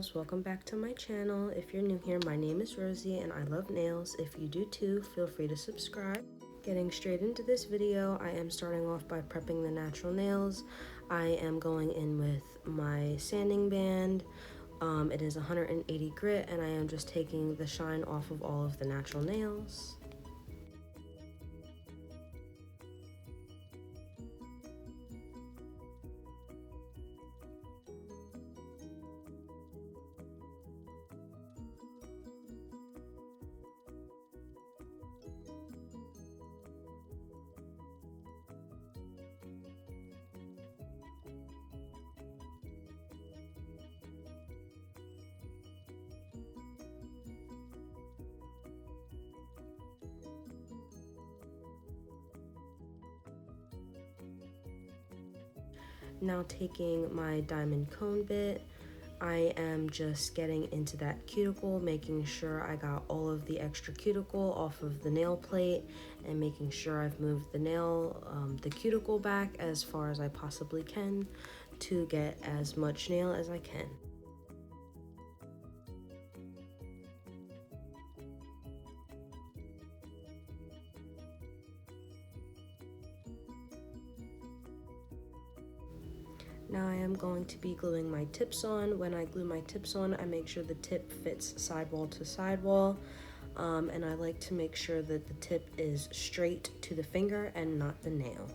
loves, welcome back to my channel. If you're new here, my name is Rosie and I love nails. If you do too, feel free to subscribe. Getting straight into this video, I am starting off by prepping the natural nails. I am going in with my sanding band. It is 180 grit and I am just taking the shine off of all of the natural nails. Now taking my diamond cone bit, I am just getting into that cuticle, making sure I got all of the extra cuticle off of the nail plate and making sure I've moved the cuticle back as far as I possibly can to get as much nail as I can. Now I am going to be gluing my tips on. When I glue my tips on, I make sure the tip fits sidewall to sidewall. And I like to make sure that the tip is straight to the finger and not the nail.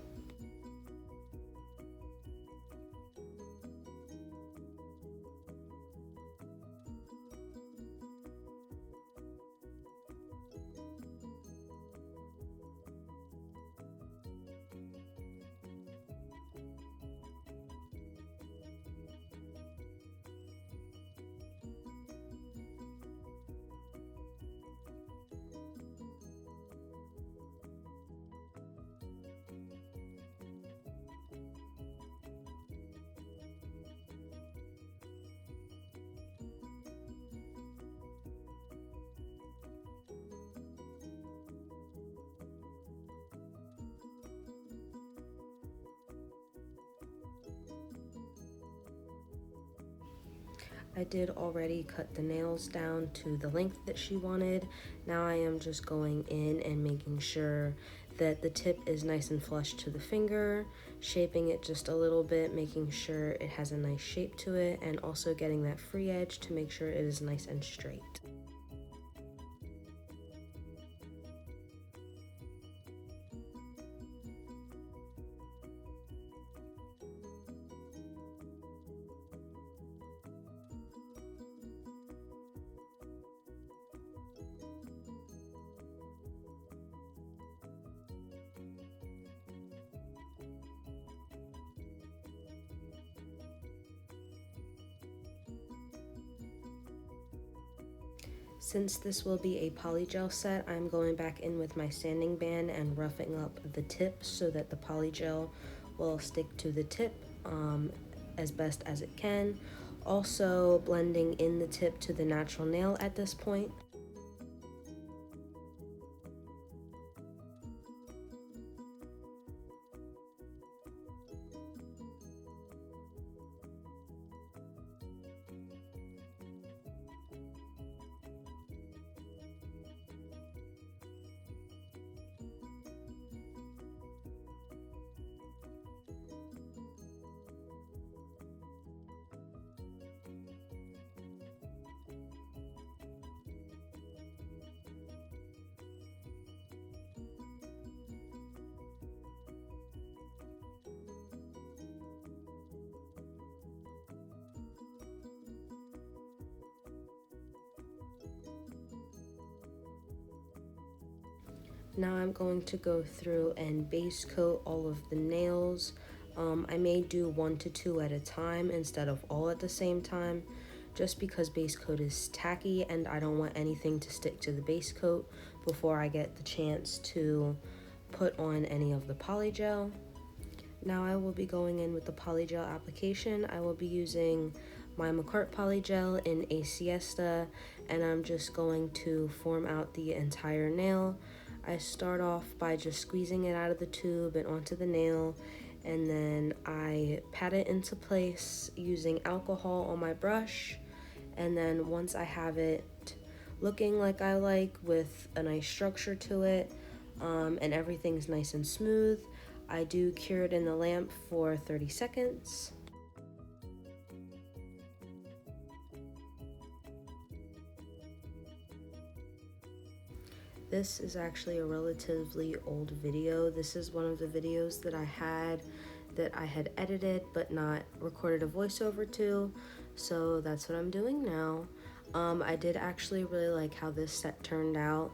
I did already cut the nails down to the length that she wanted. Now I am just going in and making sure that the tip is nice and flush to the finger, shaping it just a little bit, making sure it has a nice shape to it, and also getting that free edge to make sure it is nice and straight. Since this will be a polygel set, I'm going back in with my sanding band and roughing up the tip so that the polygel will stick to the tip as best as it can. Also blending in the tip to the natural nail at this point. Now I'm going to go through and base coat all of the nails. I may do 1 to 2 at a time instead of all at the same time, just because base coat is tacky and I don't want anything to stick to the base coat before I get the chance to put on any of the polygel. Now I will be going in with the polygel application. I will be using my McCart polygel in a siesta, and I'm just going to form out the entire nail. I start off by just squeezing it out of the tube and onto the nail, and then I pat it into place using alcohol on my brush, And then once I have it looking like I like with a nice structure to it, and everything's nice and smooth, I do cure it in the lamp for 30 seconds. This is actually a relatively old video. This is one of the videos that I had edited but not recorded a voiceover to, so that's what I'm doing now. I did actually really like how this set turned out.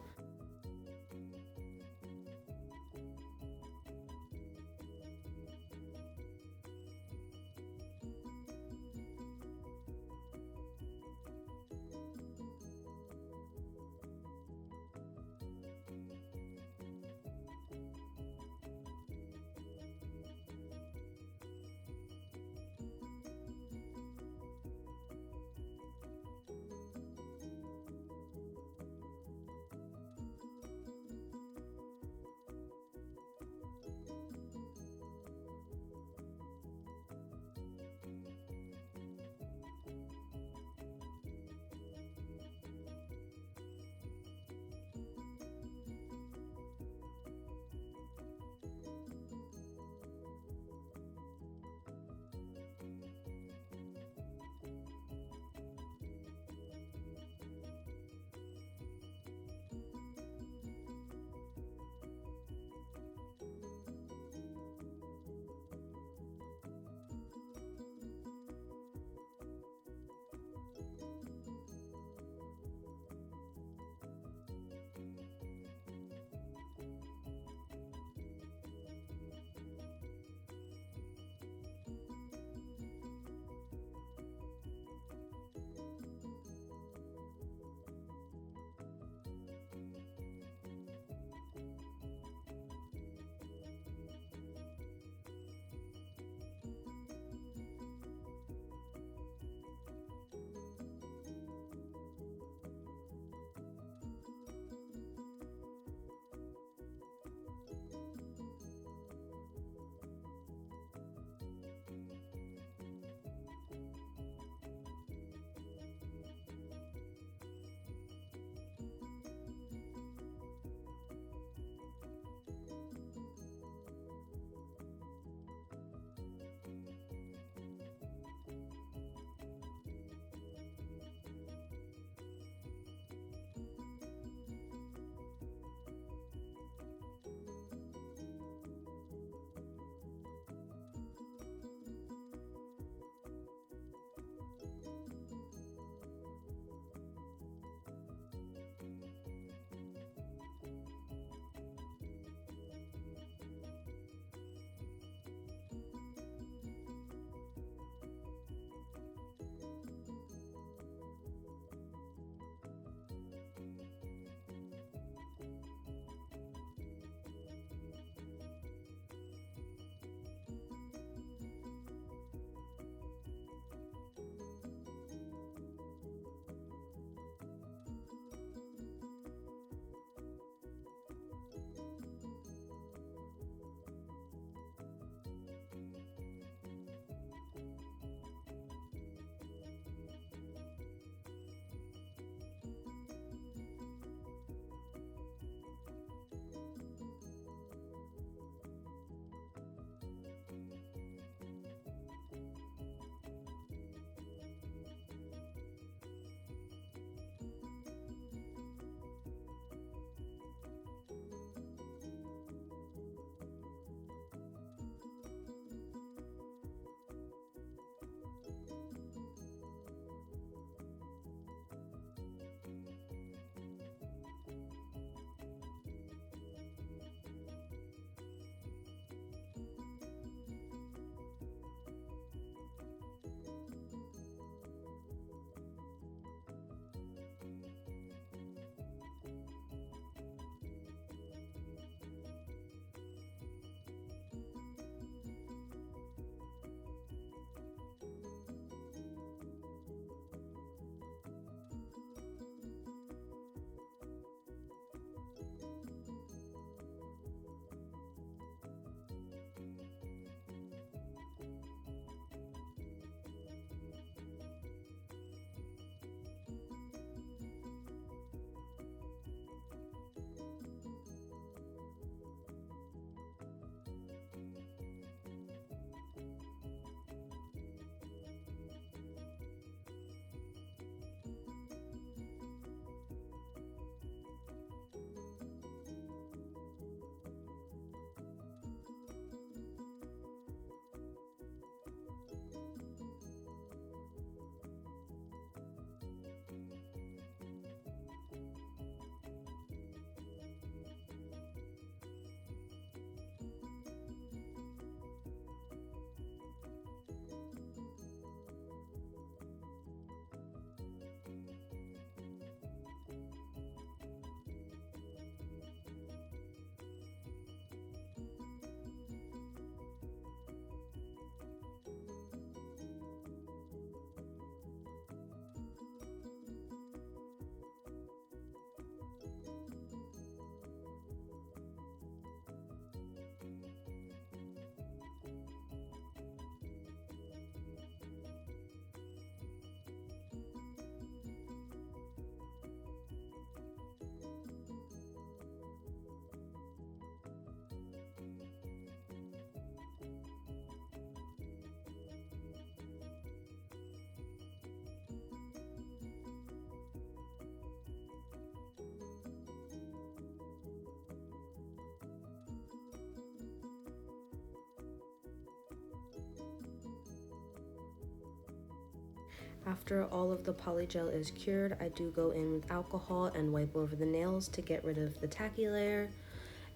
After all of the polygel is cured, I do go in with alcohol and wipe over the nails to get rid of the tacky layer.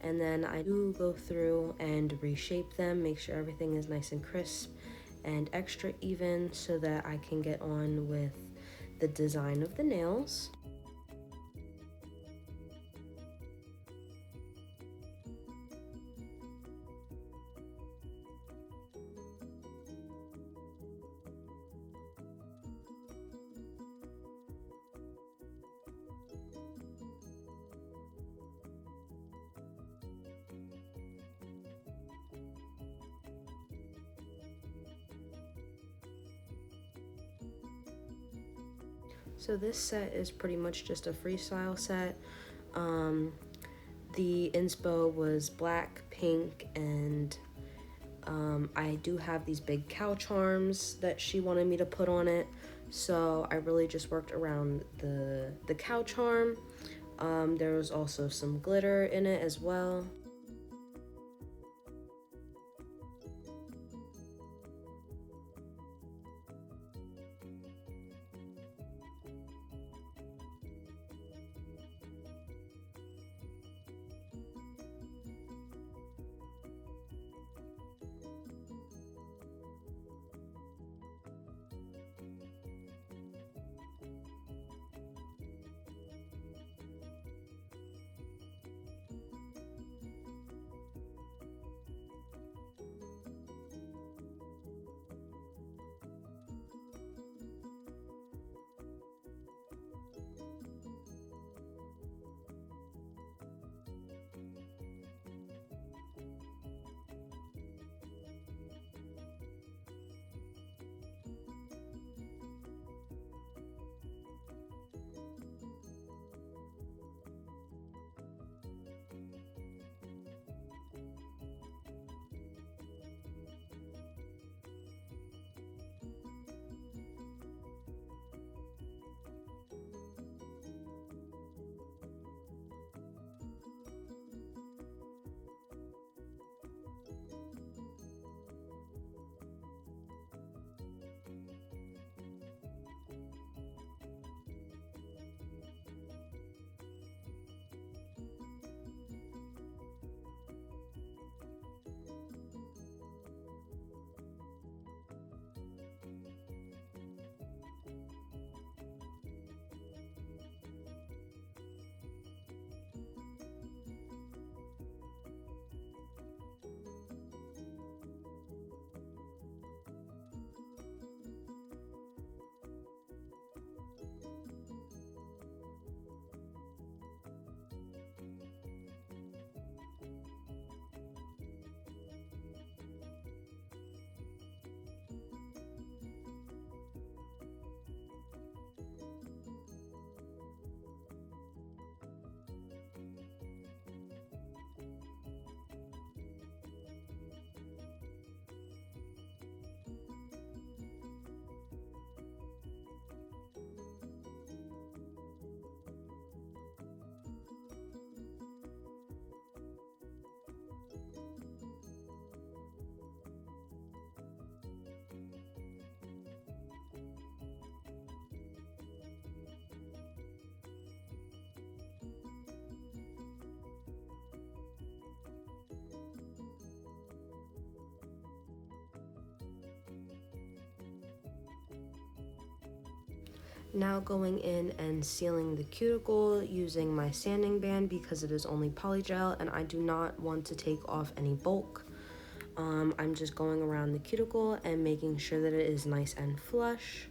And then I do go through and reshape them, make sure everything is nice and crisp and extra even so that I can get on with the design of the nails. So this set is pretty much just a freestyle set. The inspo was black, pink, and I do have these big cow charms that she wanted me to put on it. So I really just worked around the cow charm. There was also some glitter in it as well. Now going in and sealing the cuticle using my sanding band because it is only polygel and I do not want to take off any bulk. I'm just going around the cuticle and making sure that it is nice and flush.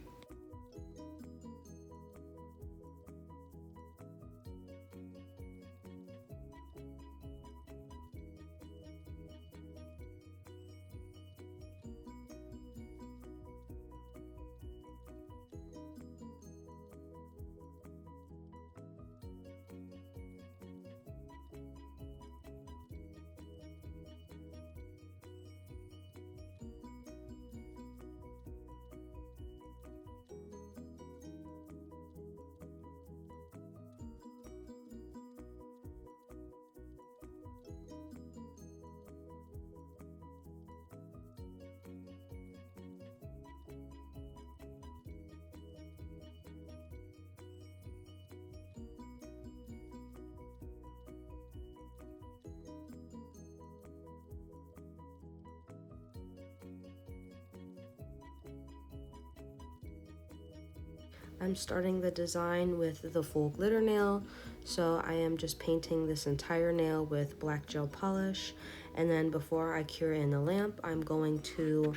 I'm starting the design with the full glitter nail, so I am just painting this entire nail with black gel polish, and then before I cure in the lamp, I'm going to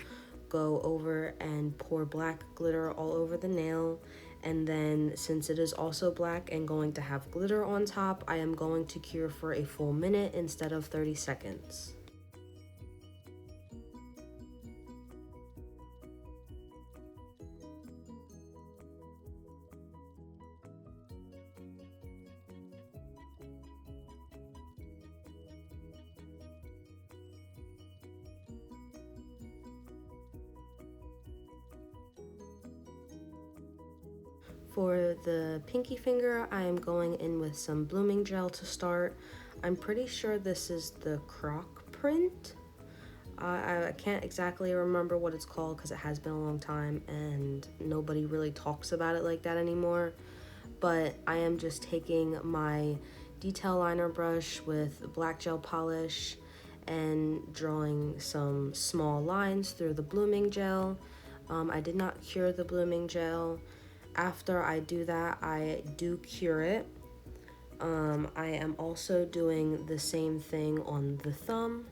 go over and pour black glitter all over the nail, and then since it is also black and going to have glitter on top, I am going to cure for a full minute instead of 30 seconds. For the pinky finger, I am going in with some blooming gel to start. I'm pretty sure this is the croc print. I can't exactly remember what it's called because it has been a long time and nobody really talks about it like that anymore. But I am just taking my detail liner brush with black gel polish and drawing some small lines through the blooming gel. I did not cure the blooming gel. After I do that, I do cure it. I am also doing the same thing on the thumb.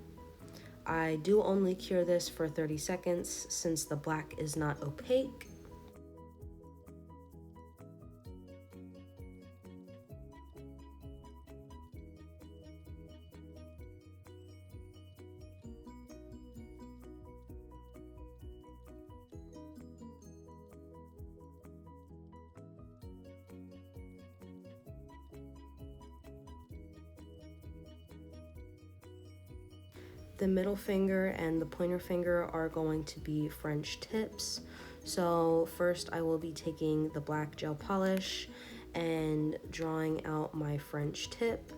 I do only cure this for 30 seconds since the black is not opaque. The middle finger and the pointer finger are going to be French tips. So first I will be taking the black gel polish and drawing out my French tip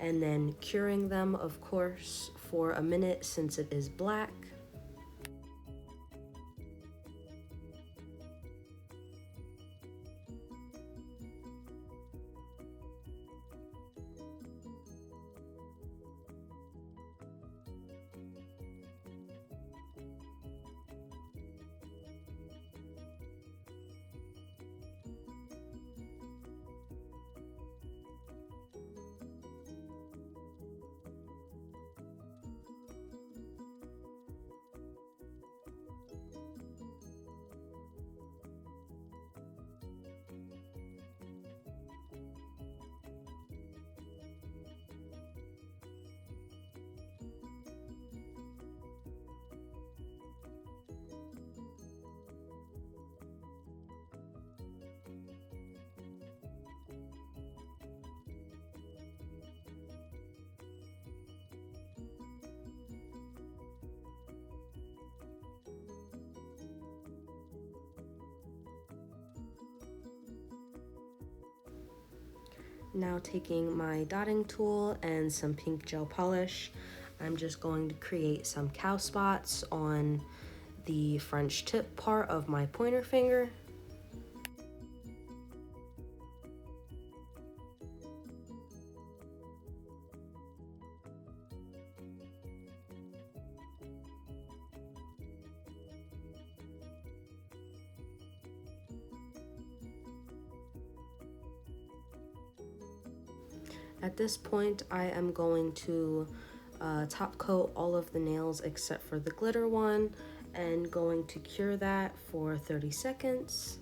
and then curing them, of course, for a minute since it is black. Now taking my dotting tool and some pink gel polish, I'm just going to create some cow spots on the French tip part of my pointer finger. At this point, I am going to top coat all of the nails except for the glitter one and going to cure that for 30 seconds.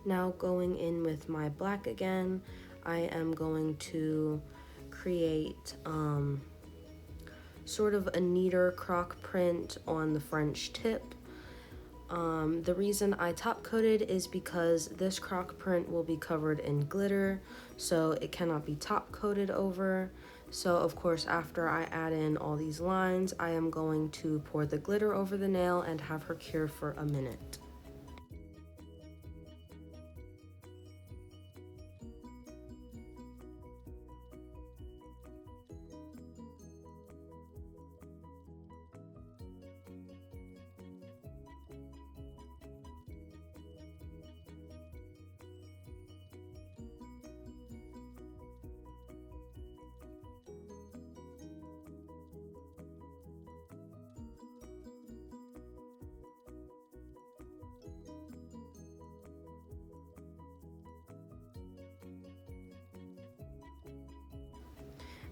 Now going in with my black again, I am going to create sort of a neater croc print on the French tip. The reason I top coated is because this croc print will be covered in glitter, so it cannot be top coated over. So of course, after I add in all these lines, I am going to pour the glitter over the nail and have her cure for a minute.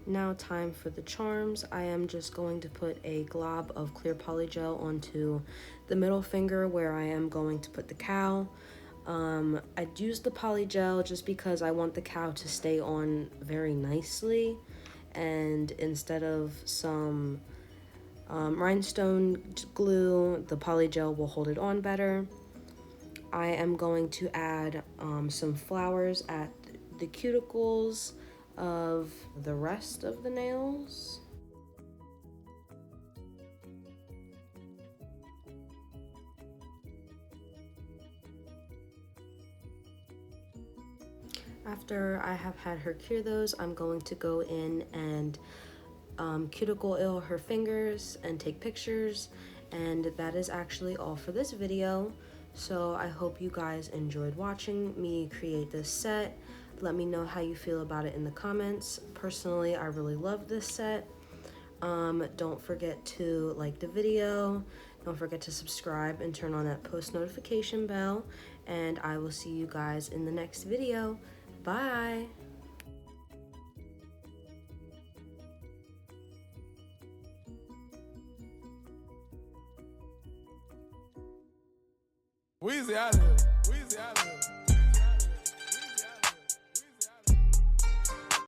Now time for the charms. I am just going to put a glob of clear polygel onto the middle finger where I am going to put the cow. I'd use the polygel just because I want the cow to stay on very nicely, and instead of some rhinestone glue, the polygel will hold it on better. I am going to add some flowers at the cuticles of the rest of the nails. After I have had her cure those, I'm going to go in and cuticle oil her fingers and take pictures, and that is actually all for this video. So I hope you guys enjoyed watching me create this set. Let me know how you feel about it in the comments. Personally, I really love this set. Don't forget to like the video. Don't forget to subscribe and turn on that post notification bell. And I will see you guys in the next video. Bye! Weezy out of here. Weezy out of here.